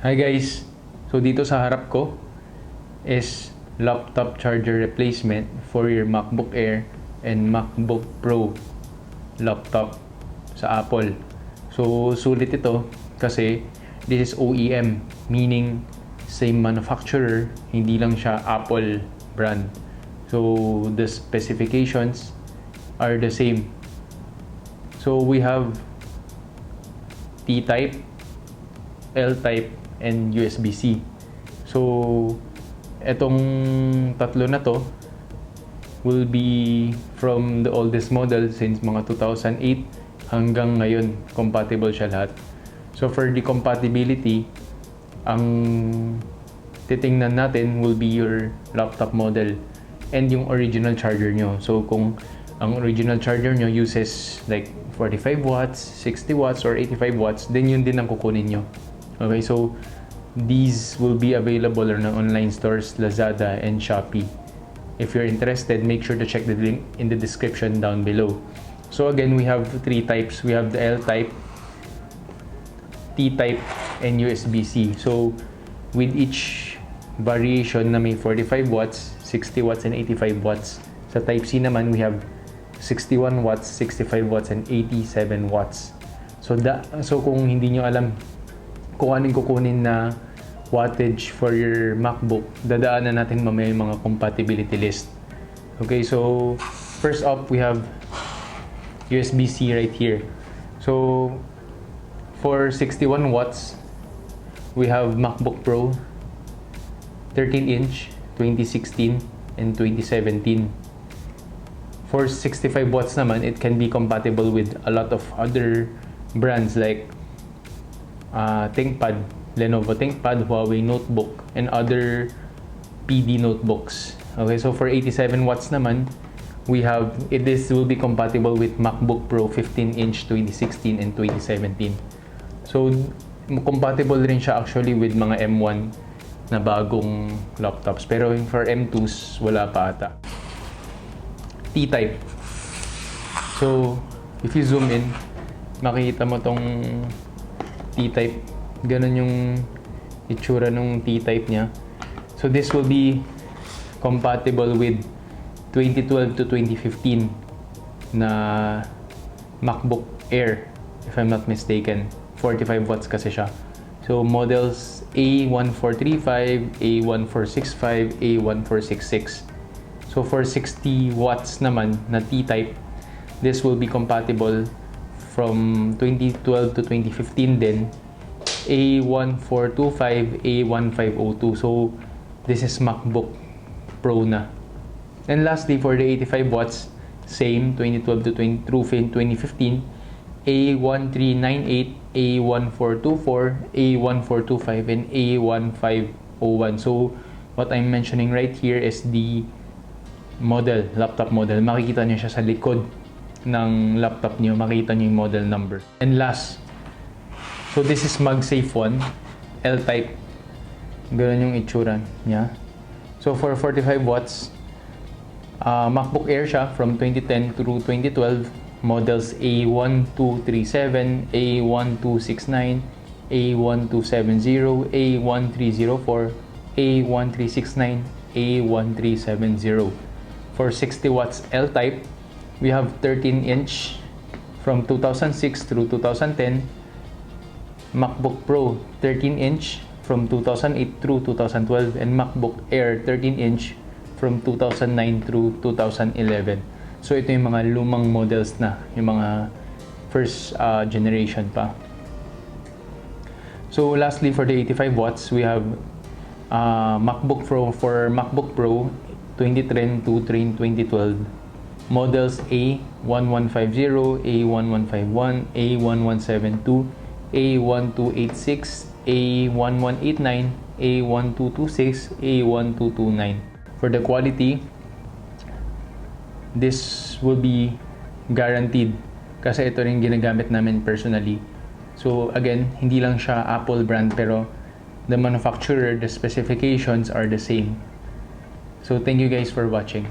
Hi guys! So dito sa harap ko is laptop charger replacement for your MacBook Air and MacBook Pro laptop sa Apple. So sulit ito kasi this is OEM, meaning same manufacturer, hindi lang siya Apple brand. So the specifications are the same. So we have T-type, L-type, and USB-C. So etong tatlo na to will be from the oldest model since mga 2008 hanggang ngayon, compatible siya lahat. So for the compatibility, ang titingnan natin will be your laptop model and yung original charger nyo. So kung ang original charger nyo uses like 45 watts, 60 watts, or 85 watts, then yun din ang kukunin nyo. Okay, so these will be available on online stores, LAZADA and Shopee. If you're interested, make sure to check the link in the description down below. So again, we have three types. We have the L-type, T-type, and USB-C. So with each variation na may 45 watts, 60 watts, and 85 watts. Sa Type-C naman, we have 61 watts, 65 watts, and 87 watts. So kung hindi nyo alam kung anong kukunin na wattage for your MacBook, dadaanan natin mamaya yung mga compatibility list. Okay, so first up, we have USB-C right here. So for 61 watts, we have MacBook Pro 13-inch, 2016 and 2017. For 65 watts naman, it can be compatible with a lot of other brands like Thinkpad, Lenovo Thinkpad, Huawei Notebook, and other PD notebooks. Okay, so for 87 watts naman, we have this will be compatible with MacBook Pro 15-inch 2016 and 2017. So compatible rin siya actually with mga M1 na bagong laptops, pero for M2s wala pa ata. T-type. So if you zoom in, makikita mo tong T-type. Ganun yung itsura ng T-type niya. So this will be compatible with 2012 to 2015 na MacBook Air, if I'm not mistaken. 45 watts kasi siya. So models A1435, A1465, A1466. So for 60 watts naman na T-type, this will be compatible from 2012 to 2015 din, A1425, A1502. So this is MacBook Pro na. And lastly, for the 85 watts, same 2012 to 2015, A1398, A1424, A1425, and A1501. So what I'm mentioning right here is the model, laptop model. Makikita nyo siya sa likod ng laptop nyo, makikita nyo yung model number. And last, so this is Magsafe 1, L-type. Ganun yung itsura niya. So for 45 watts, MacBook Air siya from 2010 through 2012, models A1237, A1269, A1270, A1304, A1369, A1370. For 60 watts L-type, we have 13-inch from 2006 through 2010, MacBook Pro 13-inch from 2008 through 2012, and MacBook Air 13-inch from 2009 through 2011. So ito yung mga lumang models na, yung mga first generation pa. So lastly, for the 85 watts, we have MacBook Pro. For MacBook Pro 2010 to 2012, models A1150, A1151, A1172, A1286, A1189, A1226, A1229. For the quality, this will be guaranteed kasi ito rin ginagamit namin personally. So again, hindi lang siya Apple brand, pero the manufacturer, the specifications are the same. So thank you guys for watching.